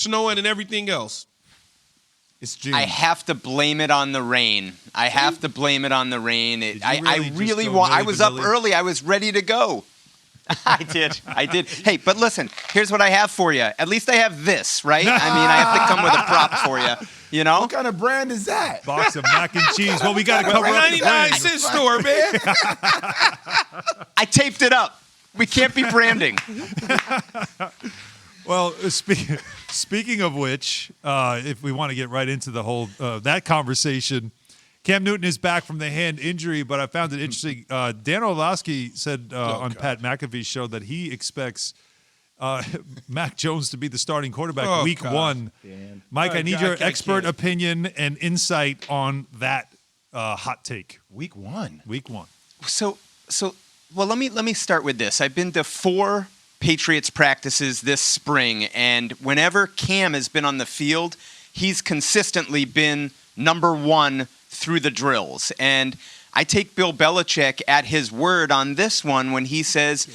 snowing and everything else. It's June. I have to blame it on the rain. I really want. I was up early. I was ready to go. I did. Hey, but listen, here's what I have for you. At least I have this, right? I mean, I have to come with a prop for you. You know? What kind of brand is that? Box of mac and cheese. Well, we got to cover up the 99 cent store, man. I taped it up. We can't be branding. Well, speaking of which, if we want to get right into the whole that conversation, Cam Newton is back from the hand injury, but I found it interesting. Dan Orlovsky said on Pat McAfee's show that he expects Mac Jones to be the starting quarterback week 1. Dan. Mike, I need your expert opinion and insight on that hot take. Week 1. So, well, let me start with this. I've been to 4 Patriots practices this spring, and whenever Cam has been on the field, he's consistently been number 1 through the drills. And I take Bill Belichick at his word on this one when he says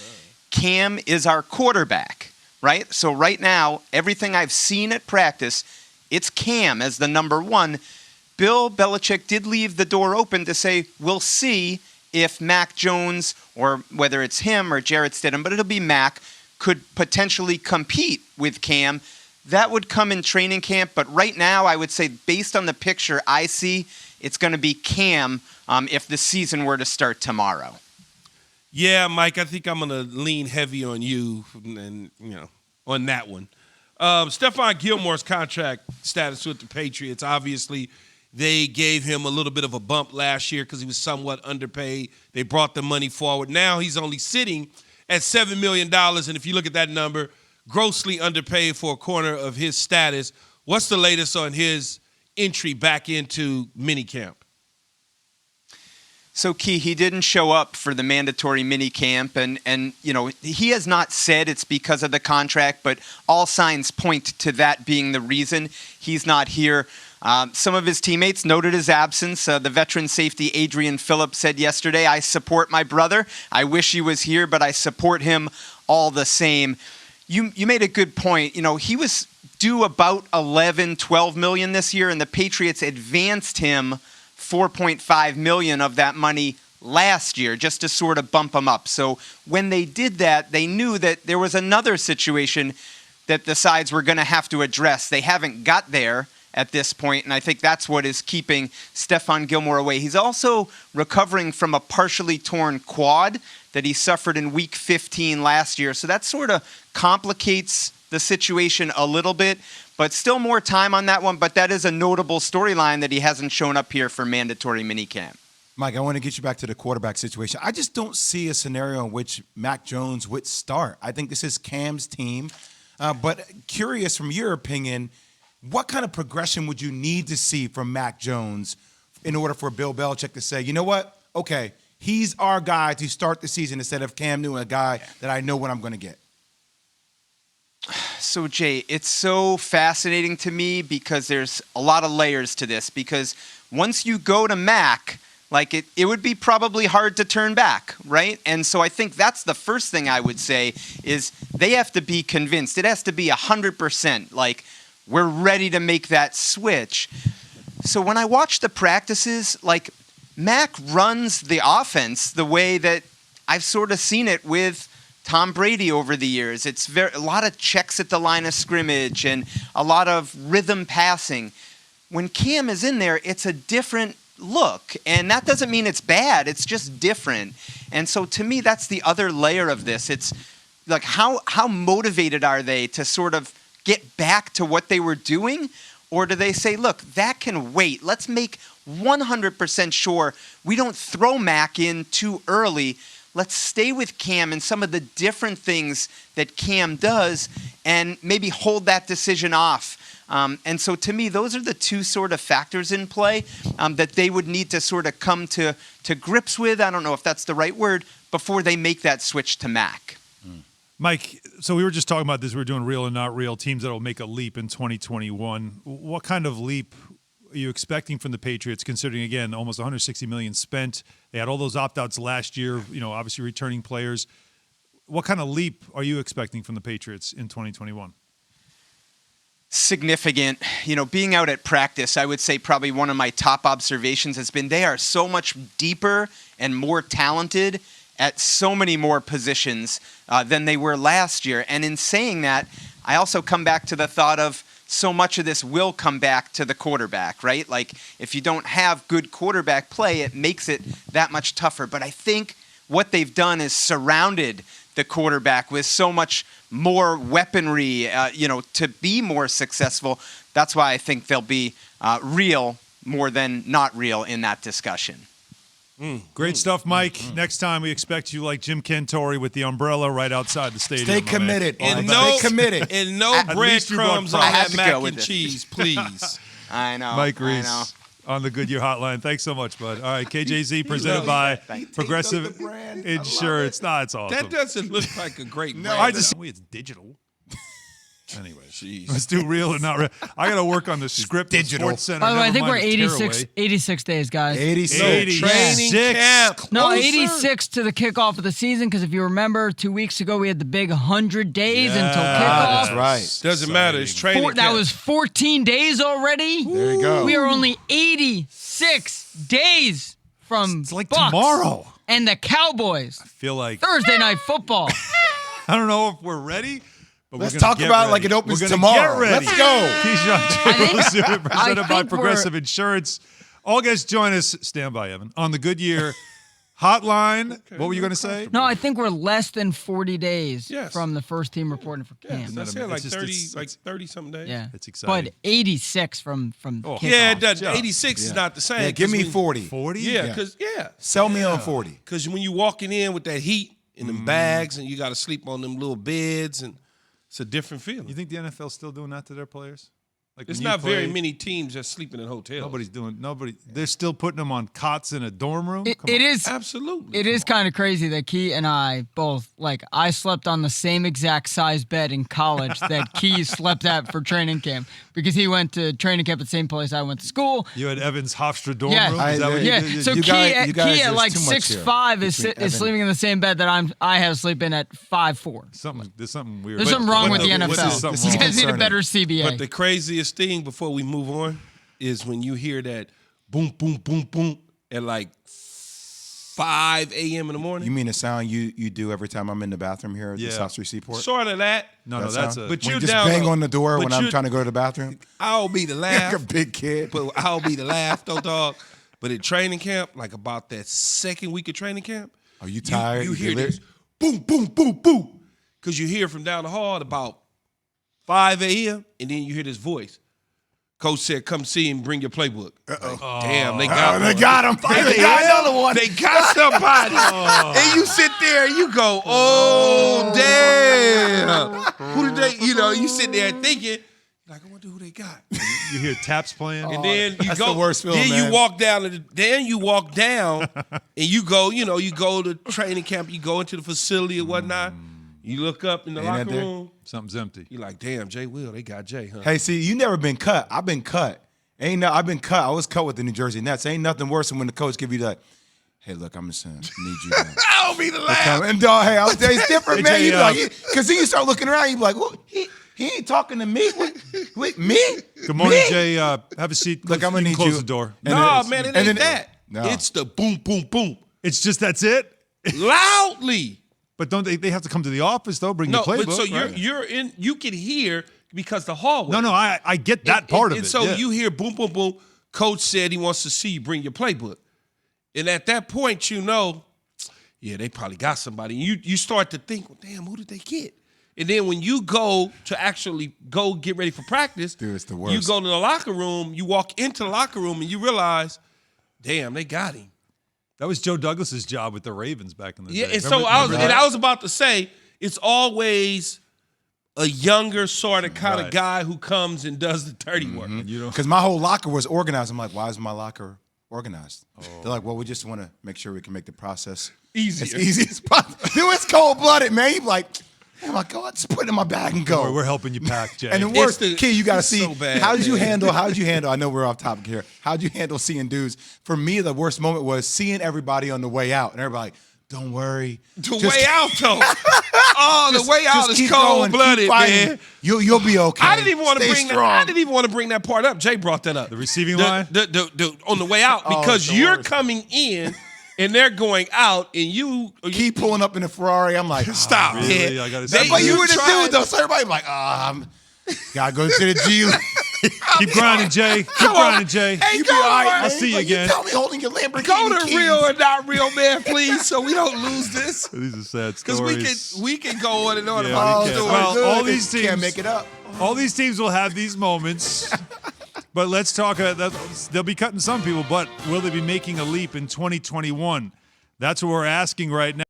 Cam is our quarterback, right? So right now, everything I've seen at practice, it's Cam as the number 1. Bill Belichick did leave the door open to say, we'll see if Mac Jones, or whether it's him or Jarrett Stidham, but it'll be Mac, could potentially compete with Cam. That would come in training camp, but right now I would say based on the picture I see, it's going to be Cam if the season were to start tomorrow. Yeah, Mike, I think I'm going to lean heavy on you and on that one. Stephon Gilmore's contract status with the Patriots, obviously they gave him a little bit of a bump last year because he was somewhat underpaid. They brought the money forward. Now he's only sitting at $7 million, and if you look at that number, grossly underpaid for a corner of his status. What's the latest on his entry back into minicamp? So, Key, he didn't show up for the mandatory minicamp, and he has not said it's because of the contract, but all signs point to that being the reason he's not here. Some of his teammates noted his absence. The veteran safety Adrian Phillips said yesterday, I support my brother. I wish he was here, but I support him all the same. You made a good point. He was due about 11, 12 million this year, and the Patriots advanced him $4.5 million of that money last year just to sort of bump him up. So when they did that, they knew that there was another situation that the sides were going to have to address. They haven't got there at this point, and I think that's what is keeping Stephon Gilmore away. He's also recovering from a partially torn quad that he suffered in Week 15 last year, so that sort of complicates the situation a little bit, but still more time on that one, but that is a notable storyline that he hasn't shown up here for mandatory minicamp. Mike, I want to get you back to the quarterback situation. I just don't see a scenario in which Mac Jones would start. I think this is Cam's team, but curious from your opinion, what kind of progression would you need to see from Mac Jones in order for Bill Belichick to say, you know what, okay, he's our guy to start the season instead of Cam Newton, a guy that I know what I'm going to get? So, Jay, it's so fascinating to me because there's a lot of layers to this. Because once you go to Mac, it would be probably hard to turn back, right? And so I think that's the first thing I would say is they have to be convinced. It has to be 100%. We're ready to make that switch. So when I watch the practices, Mac runs the offense the way that I've sort of seen it with Tom Brady over the years. It's a lot of checks at the line of scrimmage and a lot of rhythm passing. When Cam is in there, it's a different look, and that doesn't mean it's bad. It's just different. And so to me, that's the other layer of this. It's how motivated are they to sort of get back to what they were doing? Or do they say, look, that can wait. Let's make 100% sure we don't throw Mac in too early. Let's stay with Cam and some of the different things that Cam does and maybe hold that decision off. And so to me, those are the two sort of factors in play that they would need to sort of come to grips with. I don't know if that's the right word, before they make that switch to Mac. Mike, so we were just talking about this. We were doing real and not real, teams that will make a leap in 2021. What kind of leap are you expecting from the Patriots, considering, again, almost $160 million spent? They had all those opt-outs last year, obviously returning players. What kind of leap are you expecting from the Patriots in 2021? significant. Being out at practice, I would say probably one of my top observations has been they are so much deeper and more talented at so many more positions than they were last year. And in saying that, I also come back to the thought of so much of this will come back to the quarterback, right? Like, if you don't have good quarterback play, it makes it that much tougher. But I think what they've done is surrounded the quarterback with so much more weaponry, to be more successful. That's why I think they'll be real more than not real in that discussion. Great stuff, Mike. Next time we expect you like Jim Cantori with the umbrella right outside the stadium. Stay committed. And Stay committed. And no least you breadcrumbs brought on pride. I had that to mac go with and it. cheese, please. I know. Mike I know. Reese on the Goodyear Hotline. Thanks so much, bud. All right, KJZ presented by Progressive Insurance. Nah, it's awesome. That doesn't look like a great brand. I just it's digital. Anyway, let's do real and not real. I got to work on the script. Digital. Sports Center. By the way, I Never think we're mind the 86 days, guys. 86. 86. Training camp. No, Closer. 86 to the kickoff of the season, because if you remember, 2 weeks ago we had the big 100 days until Yeah, kickoff. That's right. Doesn't matter. It's training camp. That was 14 days already. There you go. We are only 86 days from It's like Bucks tomorrow. and the Cowboys. I feel like Thursday night football. I don't know if we're ready. But Let's we're gonna talk get about it ready. like it opens We're gonna tomorrow. Get ready. Let's go. Keyshawn presented by think Progressive Insurance. All guests join us. Stand by, Evan, on the Goodyear Hotline. What were you going to say? No, I think we're less than 40 days Yes. from the first team reporting for camp. That's It's it, like just- 30, it's- like 30-something days. Yeah, It's exciting. But 86 from kickoff. Yeah, it does. Yeah. 86 is not the same. Yeah, give me 'cause 40. 40? Yeah, because Sell me on 40. when you walking in with that heat in them bags and you got to sleep on them little beds, and it's a different feeling. You think the NFL's still doing that to their players? Like There's when you not very play, many teams that's sleeping in hotels. Nobody. They're still putting them on cots in a dorm room. Come It on. is. Absolutely. It is kind of crazy that Key and I both, I slept on the same exact size bed in college that Key slept at for training camp, because he went to training camp at the same place I went to school. You had Evans Hofstra dorm Yeah. room. Is that what Yeah, you did? so You Key guys- at there's like too much here 6'5" is between Evan. sleeping in the same bed that I have sleeping at 5'4". There's something weird. There's something wrong with the but NFL. something You wrong. guys need a concerning. better CBA. But the craziest thing before we move on is when you hear that boom, boom, boom, boom at like 5 a.m. in the morning. You mean the sound you do every time I'm in the bathroom here at the Yeah. South Street Seaport? Sort of that. No, That that's sound? a. But When you you just down bang low. on the door But when I'm you- trying to go to the bathroom? I'll be the Like a laugh. big kid. But I'll be the laugh, though, dog. But at training camp, like about that second week of training camp, Are you tired? You You hear delirious? this boom, boom, boom, boom, because you hear from down the hall at about 5 a.m. and then you hear this voice. Coach said, "Come see him. Bring your playbook." Like, damn, they got They one. got him. They got another one. They got somebody. And you sit there and you go, "Oh, damn. Who did they?" You sit there thinking, like, I wonder who they got. You hear taps playing. And then you That's go. the worst feeling, then man. you walk down. And you go. You go to training camp. You go into the facility or whatnot. You look up in the Ain't that locker there? room. Something's empty. You're like, damn, Jay Will. They got Jay, huh? Hey, see, you never been cut. I've been cut. I've been cut. I was cut with the New Jersey Nets. Ain't nothing worse than when the coach give you that. Hey, look, I'm just need you. I'll be the laugh. And dog, hey, I'll tell you, it's different, Hey, man. Jay, You like, because then you start looking around. You be like, well, he ain't talking to me. What, me? Good morning, Me? Jay. Have a seat. Look, I'm You gonna can need close you. the door. And No, then- man, it and ain't then- that. No. It's the boom, boom, boom, It's just that's it. loudly. But don't they have to come to the office though? Bring No, the playbook. but so right? you're in. You can hear because the hallway. No, I get that part of and it. So yeah. you hear boom, boom, boom. Coach said he wants to see you bring your playbook, and at that point, yeah, they probably got somebody. You start to think, well, damn, who did they get? And then when you go to actually go get ready for practice, Dude, it's the You worst. go to the locker room. You walk into the locker room and you realize, damn, they got him. That was Joe Douglas's job with the Ravens back in the Yeah, day. and so Remember that? I was about to say, it's always a younger sort of kind of Right. guy who comes and does the dirty work. You know, Because my whole locker was organized. I'm like, why is my locker organized? Oh. They're like, well, we just want to make sure we can make the process Easier. as easy as possible. Dude, it's cold-blooded, man. You be like, oh my God, just put it in my bag and go. we're helping you pack, Jay. And the worst, the- kid, you got to it's see, so bad, how did you man. handle, I know we're off topic here. How did you handle seeing dudes? For me, the worst moment was seeing everybody on the way out. And everybody like, Don't worry. The way out, though. Oh, the way out is keep cold going, blooded, keep fighting. man. You'll be okay. I didn't even want to Stay bring that. strong. I didn't even want to bring that part up. Jay brought that up. The receiving line? The on the way out because it's the you're worst. coming in and they're going out and you Keep pulling up in the Ferrari. I'm like, stop. Really? man. I gotta They- see But you you were the tried- dude, though. So everybody like, gotta go to the G League. Keep grinding, Jay. Keep grinding, Jay. Hey, You go be all right, to- man. I'll see you Like, again. You tell me holding your Lamborghini Go to keys. real or not real, man, please, so we don't lose this. These are sad Because stories. we can go on and on Yeah, about we these can. stories. Well, Good. all these They teams can't make it up. All these teams will have these moments. But let's talk. They'll be cutting some people, but will they be making a leap in 2021? That's what we're asking right now.